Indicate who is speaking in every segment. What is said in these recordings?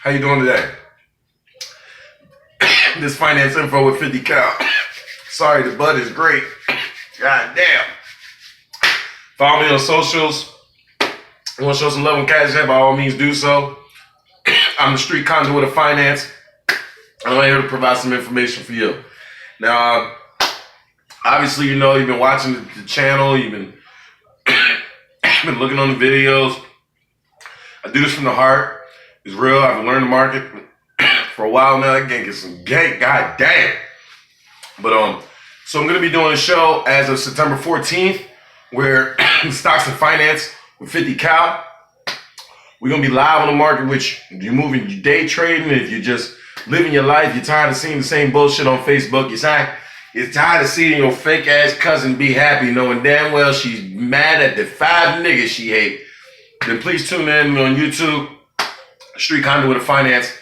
Speaker 1: How you doing today? This finance info with 50 cal. Sorry, the bud is great. God damn. Follow me on socials. You want to show some love and cash app, by all means do so. I'm the street conduit of finance. I'm here to provide some information for you. Now, obviously, you know, you've been watching the channel. You've been looking on the videos. I do this from the heart. It's real. I've learned the market for a while now. I can't get some gang. God damn. But so I'm gonna be doing a show as of September 14th, where stocks and finance with 50 cal. We're gonna be live on the market, which you're moving, you day trading, if you're just living your life, you're tired of seeing the same bullshit on Facebook. You're tired of seeing your fake ass cousin be happy, knowing damn well she's mad at the 5 niggas she hate. Then please tune in on YouTube. Street Conduit of Finance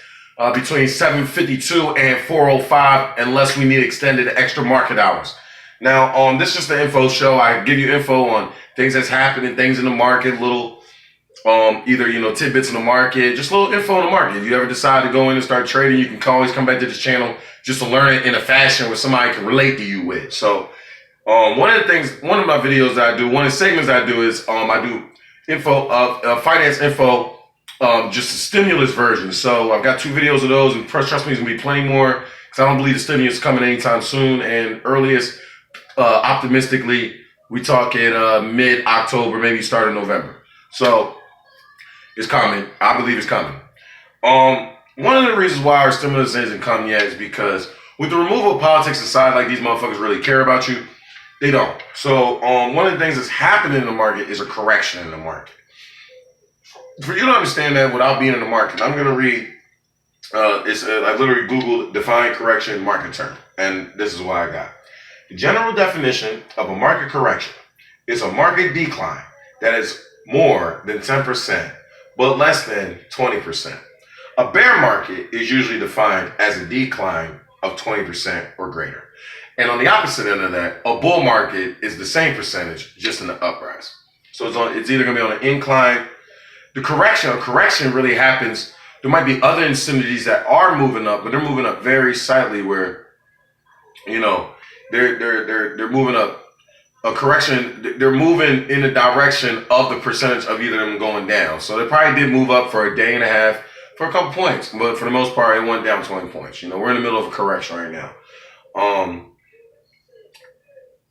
Speaker 1: between 7:52 and 4:05, unless we need extended extra market hours. Now, this is just an info show. I give you info on things that's happening, things in the market, little either tidbits in the market, just a little info in the market. If you ever decide to go in and start trading, you can always come back to this channel just to learn it in a fashion where somebody can relate to you with. So, one of my videos that I do, one of the segments I do is I do info of finance info. Just a stimulus version. So I've got 2 videos of those, and trust me, there's gonna be plenty more because I don't believe the stimulus is coming anytime soon. And earliest, optimistically, we talk in mid-October, maybe start of November. So it's coming. I believe it's coming. One of the reasons why our stimulus isn't come yet is because with the removal of politics aside, like these motherfuckers really care about you, they don't. So one of the things that's happening in the market is a correction in the market. For you to understand that without being in the market, I'm going to read, I literally Googled define correction market term, and this is what I got. The general definition of a market correction is a market decline that is more than 10%, but less than 20%. A bear market is usually defined as a decline of 20% or greater. And on the opposite end of that, a bull market is the same percentage, just in the uprise. So it's either going to be on an incline. A correction really happens. There might be other incentives that are moving up, but they're moving up very slightly. Where, they're moving up. A correction, they're moving in the direction of the percentage of either of them going down. So they probably did move up for a day and a half for a couple points, but for the most part, it went down 20 points. We're in the middle of a correction right now.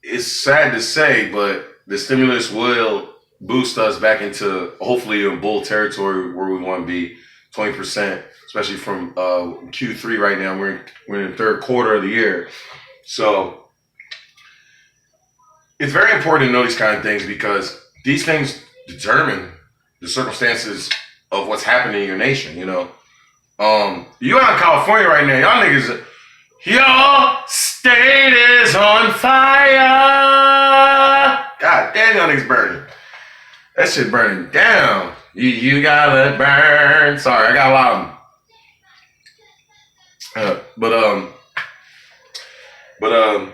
Speaker 1: It's sad to say, but the stimulus will boost us back into hopefully a bull territory where we want to be 20%, especially from Q3 right now. We're in the third quarter of the year. So it's very important to know these kind of things because these things determine the circumstances of what's happening in your nation, You out in California right now, y'all niggas, your state is on fire. God damn, y'all niggas burning. That shit burning down. You gotta burn. Sorry, I got a lot of them. But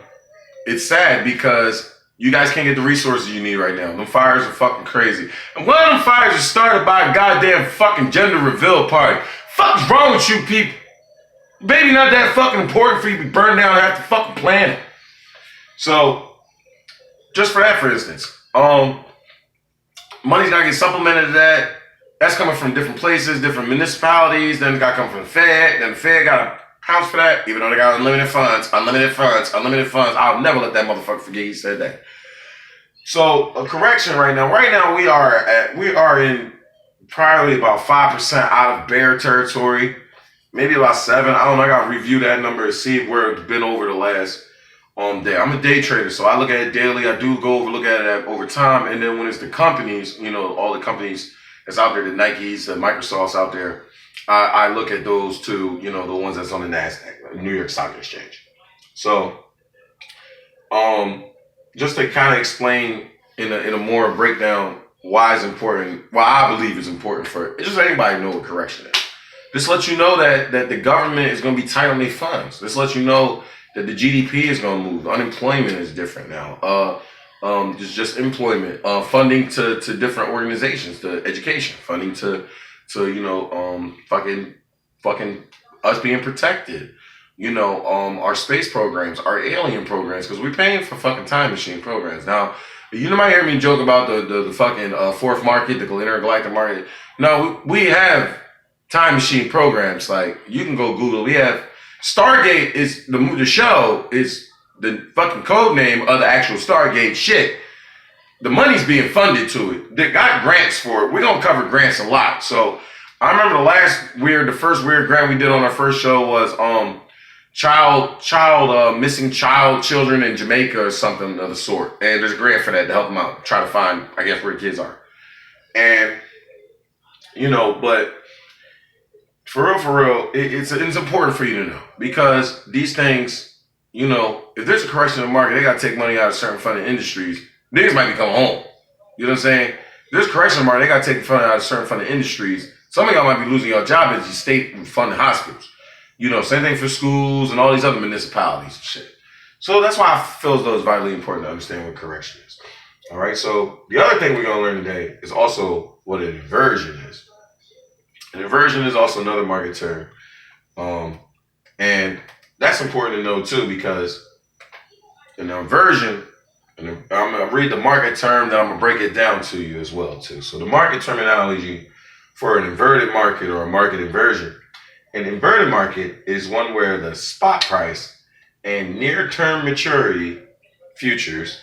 Speaker 1: it's sad because you guys can't get the resources you need right now. Them fires are fucking crazy. And one of them fires is started by a goddamn fucking gender reveal party. Fuck's wrong with you people? Baby not that fucking important for you to be burned down half the fucking planet. So, just for that, for instance, money's gotta get supplemented to that. That's coming from different places, different municipalities. Then it gotta come from the Fed. Then the Fed gotta pounce for that, even though they got unlimited funds. I'll never let that motherfucker forget he said that. So a correction right now. Right now we are in probably about 5% out of bear territory, maybe about 7. I don't know. I gotta review that number to see where it's been over the last day. I'm a day trader, so I look at it daily. I do look at it over time, and then when it's the companies, all the companies that's out there, the Nikes, the Microsofts out there, I look at those too, the ones that's on the NASDAQ, New York Stock Exchange. So, just to kind of explain in a more breakdown why it's important, why I believe it's important for just anybody to know what correction is. This lets you know that the government is going to be tight on their funds. This lets you know that the GDP is going to move. Unemployment is different now. Just employment, funding to different organizations, to education, funding to fucking us being protected. Our space programs, our alien programs, because we're paying for fucking time machine programs. Now, you might hear me joke about the fucking fourth market, the intergalactic market. No, we have time machine programs. Like, you can go Google. We have Stargate is the show is the fucking code name of the actual Stargate shit. The money's being funded to it. They got grants for it. We're gonna cover grants a lot. So I remember the first weird grant we did on our first show was missing children in Jamaica or something of the sort. And there's a grant for that to help them out, try to find, I guess, where the kids are. And but for real, it's important for you to know, because these things, if there's a correction in the market, they gotta take money out of certain funded industries. Niggas might be coming home. You know what I'm saying? If there's correction in the market, they gotta take funding out of certain funded industries. Some of y'all might be losing your job as you state-funded hospitals. Same thing for schools and all these other municipalities and shit. So that's why I feel as though it's vitally important to understand what correction is. All right, so the other thing we're gonna learn today is also what an inversion is. An inversion is also another market term. And that's important to know too, because an inversion, and I'm going to read the market term, then I'm going to break it down to you as well too. So the market terminology for an inverted market or a market inversion. An inverted market is one where the spot price and near-term maturity futures.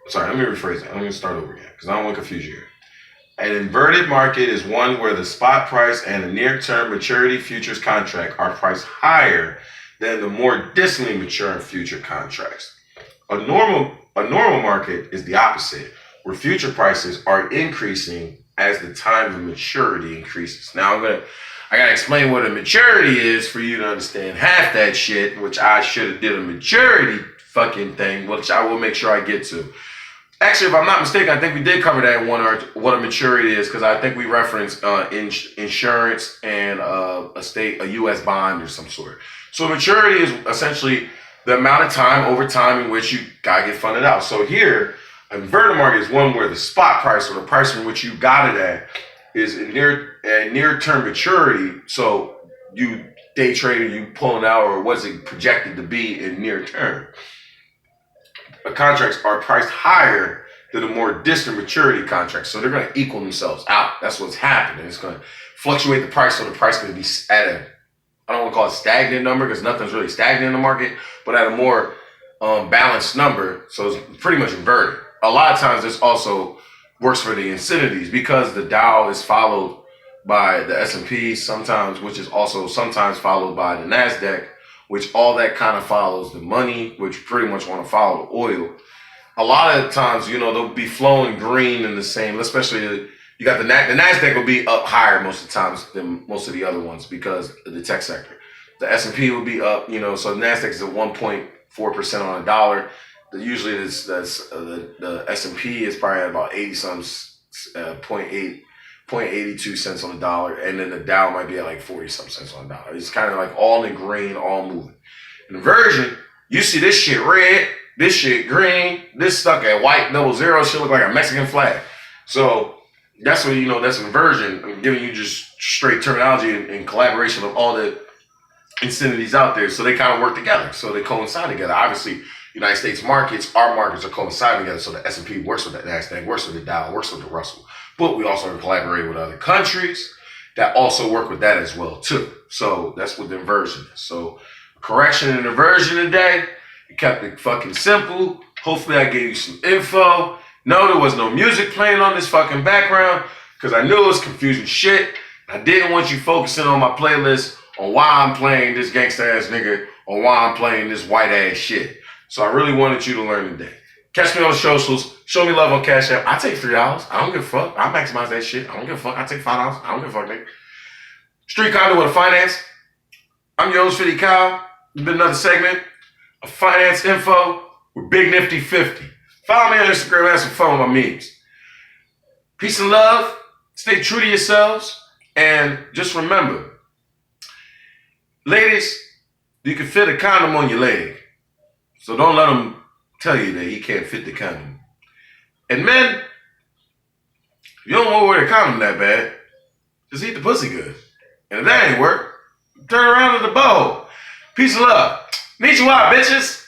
Speaker 1: Sorry, let me rephrase that. Let me start over again because I don't want to confuse you here. An inverted market is one where the spot price and the near-term maturity futures contract are priced higher than the more distantly mature future contracts. A normal market is the opposite, where future prices are increasing as the time of maturity increases. Now I gotta explain what a maturity is for you to understand half that shit, which I should have did a maturity fucking thing, which I will make sure I get to. Actually, if I'm not mistaken, I think we did cover that in what a maturity is, because I think we referenced insurance and a U.S. bond or some sort. So maturity is essentially the amount of time over time in which you gotta get funded out. So here, an inverted market is one where the spot price or the price from which you got it at is a near-term maturity. So you day trading, you pulling out, or what's it projected to be in near term. Contracts are priced higher than the more distant maturity contracts. So they're going to equal themselves out. That's what's happening. It's going to fluctuate the price, so the price is going to be at I don't want to call it stagnant number, because nothing's really stagnant in the market, but at a more balanced number. So it's pretty much inverted. A lot of times this also works for the incentives, because the Dow is followed by the S&P sometimes, which is also sometimes followed by the NASDAQ, which all that kind of follows the money, which pretty much want to follow the oil. A lot of times, they'll be flowing green in the same, especially you got the NASDAQ will be up higher most of the times than most of the other ones because of the tech sector. The S&P will be up, so the NASDAQ is at 1.4% on a dollar. Usually the S&P is probably at about 80 some 0.82 cents on the dollar, and then the Dow might be at like 40 some cents on the dollar. It's kind of like all in green, all moving. In inversion, you see this shit red, this shit green, this stuck at white, double zero, shit look like a Mexican flag. So that's what that's inversion. I'm giving you just straight terminology and collaboration of all the incentives out there, so they kind of work together, so they coincide together. Obviously, United States markets, our markets are coinciding together, so the S&P works with the NASDAQ, works with the Dow, works with the Russell. But we also collaborate with other countries that also work with that as well too. So that's what the inversion is. So correction and inversion today, it kept it fucking simple. Hopefully I gave you some info. No, there was no music playing on this fucking background, because I knew it was confusing shit. I didn't want you focusing on my playlist on why I'm playing this gangsta ass nigga or why I'm playing this white ass shit. So I really wanted you to learn today. Catch me on the socials. Show me love on Cash App. I take $3. I don't give a fuck. I maximize that shit. I don't give a fuck. I take $5. I don't give a fuck, nigga. Street Conduit with Finance. I'm your host, 50 Kyle. It's been another segment of Finance Info with Big Nifty 50. Follow me on Instagram. Have some fun with my memes. Peace and love. Stay true to yourselves. And just remember, Ladies, you can fit a condom on your leg. So don't let him tell you that he can't fit the condom. And men, you don't want to wear a condom that bad. Just eat the pussy good. And if that ain't work, turn around to the bowl. Peace and love. Meet you out, bitches.